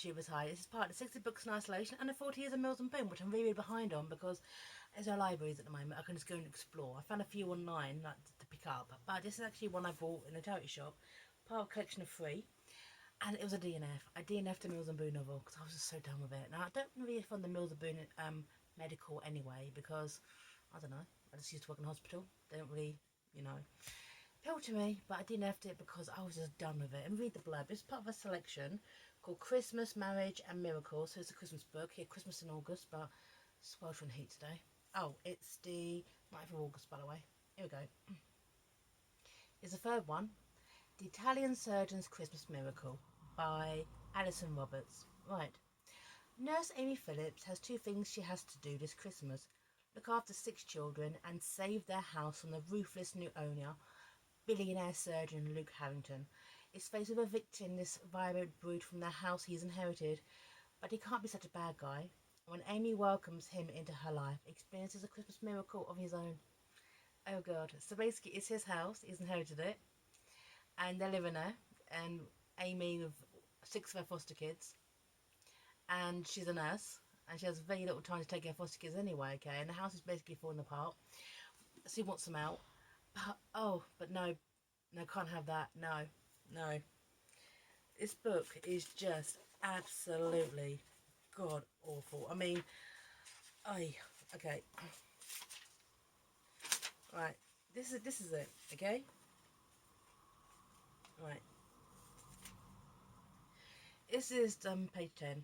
YouTubers, hi. This is part of the 60 books in isolation and the 40 years of Mills Boon, which I'm really behind on because there's no libraries at the moment. I can just go and explore. I found a few online to pick up, but this is actually one I bought in a charity shop, part of a collection of 3, and it was a DNF. I DNF'd a Mills Boon novel because I was just so done with it. Now, I don't really fund the Mills Boon medical anyway because, I don't know, I just used to work in a hospital. They don't really, appeal to me, but I DNF'd it because I was just done with it. And read the blurb. It's part of a selection called Christmas, Marriage and Miracles. So it's a Christmas book. Here, Christmas in August, but it's Welsh on heat today. Oh, it's the 9th of August, by the way. Here we go. It's the third one. The Italian Surgeon's Christmas Miracle by Alison Roberts. Right. Nurse Amy Phillips has 2 things she has to do this Christmas. Look after 6 children and save their house from the ruthless new owner, billionaire surgeon Luke Harrington. Is faced with evicting this vibrant brood from the house he's inherited, but he can't be such a bad guy. When Amy welcomes him into her life, experiences a Christmas miracle of his own. Oh god. So basically it's his house, he's inherited it, and they're living there, and Amy with 6 of her foster kids, and she's a nurse, and she has very little time to take care of foster kids anyway, okay, and the house is basically falling apart, so he wants them out. But no, can't have that. No. This book is just absolutely god awful. I mean, okay. Right. This is it. Okay. Right. This is page 10.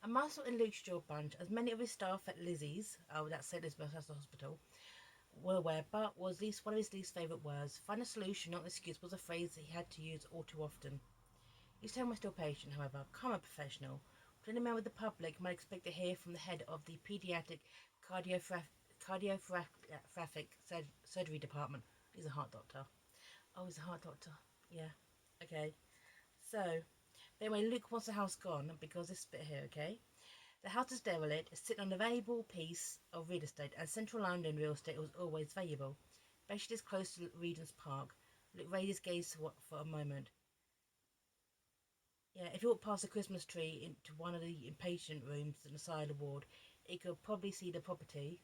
A muscle in Luke's jaw bunch, as many of his staff at Lizzie's, that's St. Elizabeth's Hospital, were aware, but was one of his least favourite words. Find a solution, not an excuse, was a phrase that he had to use all too often. His tone was still patient, however, calm and professional. But any man with the public might expect to hear from the head of the paediatric cardiothoracic surgery department. He's a heart doctor. Oh, he's a heart doctor. Yeah. Okay. So, but anyway, Luke wants the house gone because this bit here, okay? The house is derelict, it's sitting on a valuable piece of real estate, and central London real estate was always valuable, especially as close to Regent's Park. Luke raised his gaze for a moment. Yeah, if you walk past the Christmas tree into one of the inpatient rooms in the side of the ward, you could probably see the property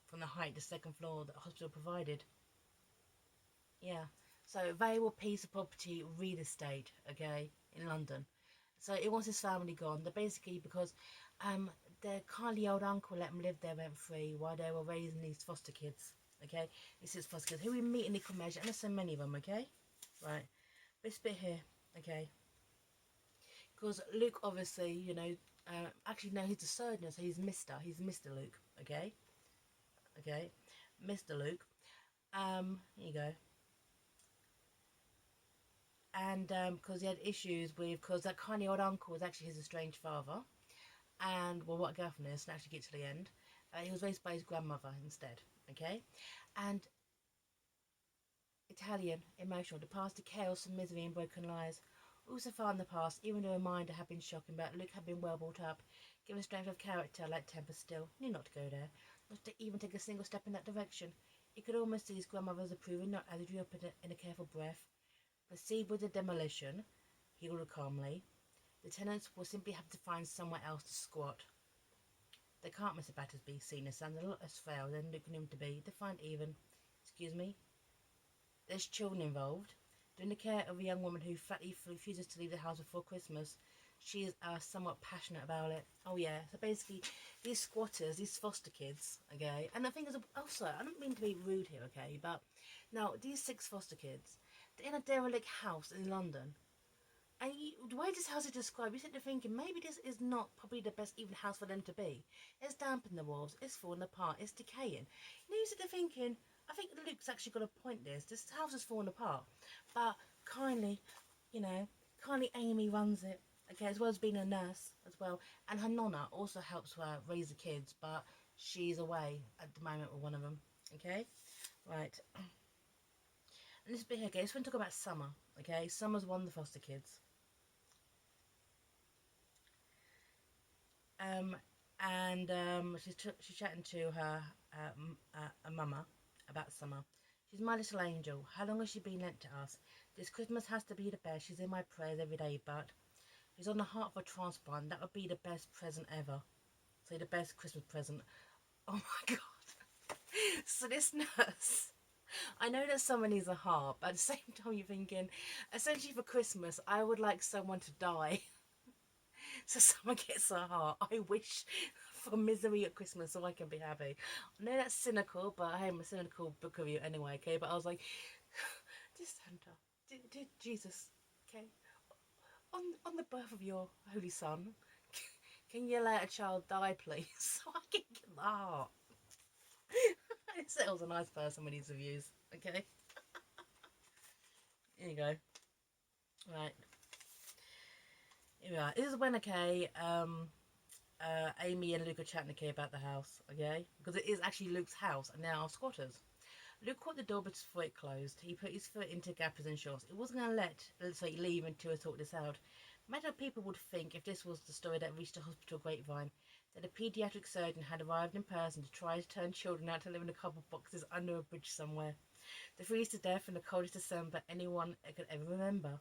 from the height, the 2nd floor that the hospital provided. Yeah, so a valuable piece of property, real estate, okay, in London. So it wants his family gone. They're basically because their kindly old uncle let them live there rent free while they were raising these foster kids. Okay, this is foster kids who we meet in equal measure, and there's so many of them. Okay, right. This bit here, okay, because Luke obviously, actually no, he's a surgeon, so he's Mr. Luke. Okay, Mr. Luke. Here you go. And because he had issues with, because that kindly old uncle was actually his estranged father, and well, what a girlfriend is, and actually get to the end, he was raised by his grandmother instead, okay, and Italian, emotional, the past to chaos and misery and broken lies. Also far in the past, even the reminder had been shocking, but Luke had been well brought up, given strength of character like temper still, knew not to go there, not to even take a single step in that direction. He could almost see his grandmother's approval note as he drew up in a careful breath. Proceed with the demolition, he ordered calmly. The tenants will simply have to find somewhere else to squat. They can't, Mr. Battersby, senior son. They're a lot less frail than looking him to be. They find even. Excuse me? There's children involved. During the care of a young woman who flatly refuses to leave the house before Christmas. She is somewhat passionate about it. Oh yeah, so basically, these squatters, these foster kids, okay, and the thing is, also, I don't mean to be rude here, okay, but now, these 6 foster kids, they're in a derelict house in London, and the way this house is described, you sit there thinking, maybe this is not probably the best even house for them to be. It's damp in the walls, it's falling apart, it's decaying. You sit there thinking, I think Luke's actually got a point this house is falling apart, but kindly Amy runs it. Okay, as well as being a nurse as well. And her nonna also helps her raise the kids, but she's away at the moment with one of them. Okay, right. And this bit here, okay, so we're going to talk about Summer. Okay, Summer's one of the foster kids. She's chatting to her mama about Summer. She's my little angel. How long has she been lent to us? This Christmas has to be the best. She's in my prayers every day, but He's on the heart of a transplant. That would be the best present ever. So the best Christmas present. Oh my god. So this nurse, I know that someone needs a heart, but at the same time you're thinking, essentially for Christmas, I would like someone to die. So someone gets a heart. I wish for misery at Christmas so I can be happy. I know that's cynical, but hey, I'm a cynical book review anyway, okay? But I was like, dear Santa, dear Jesus, okay? On the birth of your holy son, can you let a child die, please? So I can get the heart. It settles a nice person with these reviews, okay? Here you go. Right. Here we are. This is when, okay, Amy and Luke are chatting, okay, about the house, okay? Because it is actually Luke's house, and they are squatters. Luke caught the door before it closed. He put his foot into gappers and shorts. It wasn't going to let's say, leave until I sort this out. Imagine what people would think if this was the story that reached the hospital grapevine, that a paediatric surgeon had arrived in person to try to turn children out to live in a cardboard boxes under a bridge somewhere. They freeze to death in the coldest December anyone could ever remember.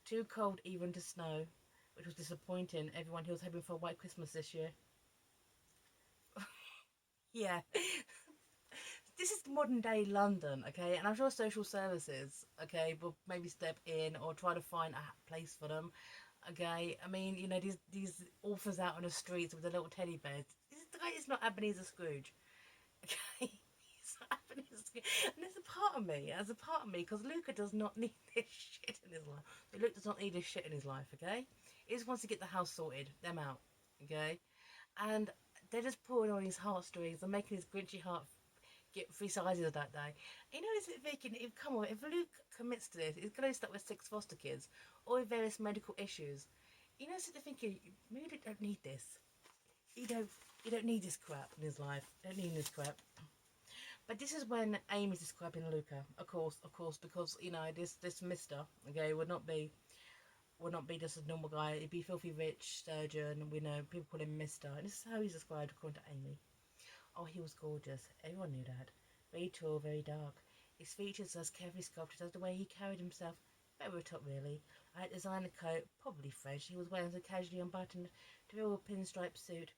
Too cold even to snow, which was disappointing everyone who was hoping for a white Christmas this year. Yeah. This is modern day London, okay, and I'm sure social services, okay, will maybe step in or try to find a place for them, okay. I mean, you know, these orphans out on the streets with their little teddy bears. This guy is not Ebenezer Scrooge, okay. He's not Ebenezer Scrooge, and there's a part of me, because Luca does not need this shit in his life. So Luke does not need this shit in his life, okay. He just wants to get the house sorted, them out, okay, and they're just pulling on his heartstrings and making his grinchy heart get 3 sizes that day. You know, this is thinking, if come on, if Luke commits to this, he's going to start with 6 foster kids, or with various medical issues. You know, so they're thinking, maybe you don't need this. You don't need this crap in his life. You don't need this crap. But this is when Amy's describing Luca, of course, because you know this Mister, okay, would not be just a normal guy. He'd be filthy rich surgeon. We know people call him Mister, and this is how he's described according to Amy. Oh, he was gorgeous. Everyone knew that. Very tall, very dark. His features as carefully sculpted as the way he carried himself. Very over top, really. I had designer coat, probably French. He was wearing a casually unbuttoned, real pinstripe suit.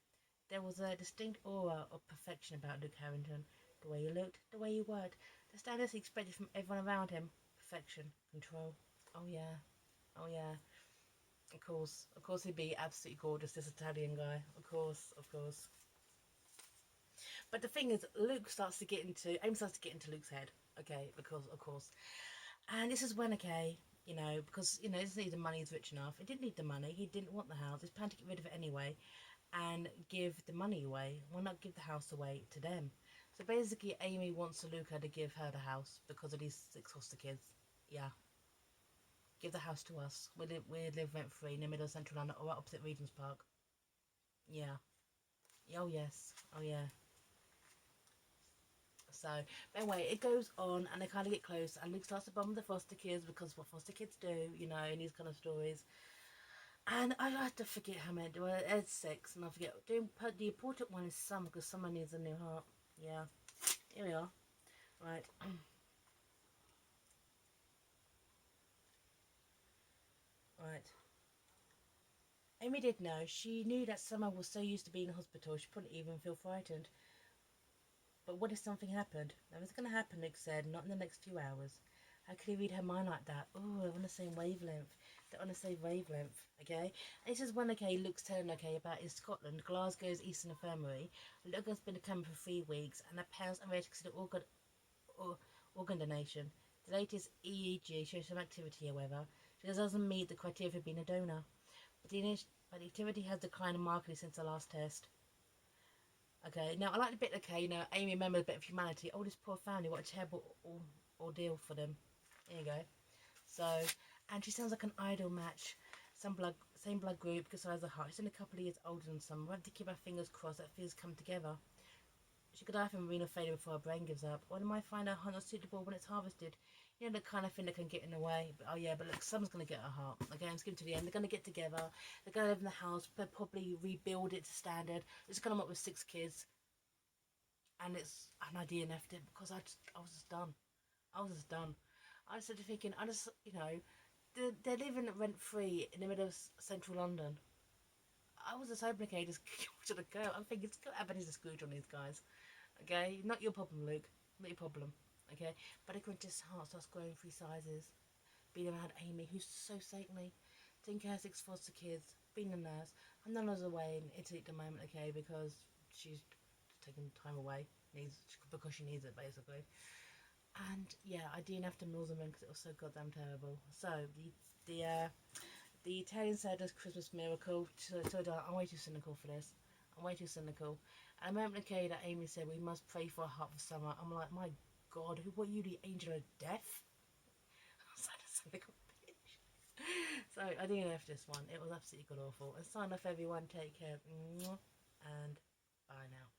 There was a distinct aura of perfection about Luke Harrington. The way he looked, the way he worked, the standards he expected from everyone around him. Perfection, control. Oh yeah, oh yeah. Of course, he'd be absolutely gorgeous. This Italian guy. Of course, of course. But the thing is, Amy starts to get into Luke's head, okay, because, of course. And this is when, okay, you know, because, you know, he doesn't need the money, he's rich enough. He didn't need the money, he didn't want the house, he's planning to get rid of it anyway and give the money away. Why not give the house away to them? So basically, Amy wants Luca to give her the house because of these 6 foster kids. Yeah. Give the house to us. We live rent free in the middle of central London or opposite Regent's Park. Yeah. Oh, yes. Oh, yeah. So, but anyway, it goes on and they kind of get close and Luke starts to bum the foster kids because what foster kids do, you know, in these kind of stories. And I have to forget how many, well, it's 6 and I forget. The important one is some because someone needs a new heart. Yeah, here we are. Right. Right. Amy did know. She knew that Summer was so used to being in hospital she couldn't even feel frightened. But what if something happened? Nothing's going to happen, Luke said, not in the next few hours. How could he read her mind like that? Oh, I want to say wavelength. They're on the same wavelength, okay? And this is when, okay, Luke's telling, okay, about in Scotland, Glasgow's Eastern Infirmary. Luke has been a camp for 3 weeks, and her parents are ready to consider organ donation. The latest EEG shows some activity, however. She doesn't meet the criteria for being a donor. But the activity has declined markedly since the last test. Okay, now I like the bit, okay, you know, Amy remembers a bit of humanity. Oh, this poor family, what a terrible ordeal for them. There you go. So, and she sounds like an ideal match. Same blood group, good size of heart. She's only a couple of years older than some. We have to keep our fingers crossed that things come together. She could die from renal failure before her brain gives up. Or they might find her heart not suitable when it's harvested. You know, the kind of thing that can get in the way. But, oh yeah, but look, someone's going to get her heart. Okay, I'm skipping to the end. They're going to get together. They're going to live in the house. They'll probably rebuild it to standard. It's going to come up with 6 kids. And I DNF'd it because I was just done. I was just done. I started thinking, you know, they're living rent free in the middle of central London. I was just hoping, okay, just to the go. I'm thinking, it's got Ebenezer Scrooge on these guys. Okay, not your problem, Luke. Not your problem. Okay, but it could just heart starts growing 3 sizes. Being around Amy, who's so saintly, taking care of 6 foster kids, being a nurse. And Nana's away in Italy at the moment, okay, because she's taking time away, because she needs it basically. And yeah, I DNF'd to Mills Boon because it was so goddamn terrible. So the Italian soda's Christmas miracle. So I'm way too cynical for this. I'm way too cynical. And the moment, okay, that Amy said we must pray for a heart for summer, I'm like, my God, who? What, you, the angel of death? I'm such a cynical bitch. So I DNF'd this one. It was absolutely god awful. And sign off, everyone. Take care. And bye now.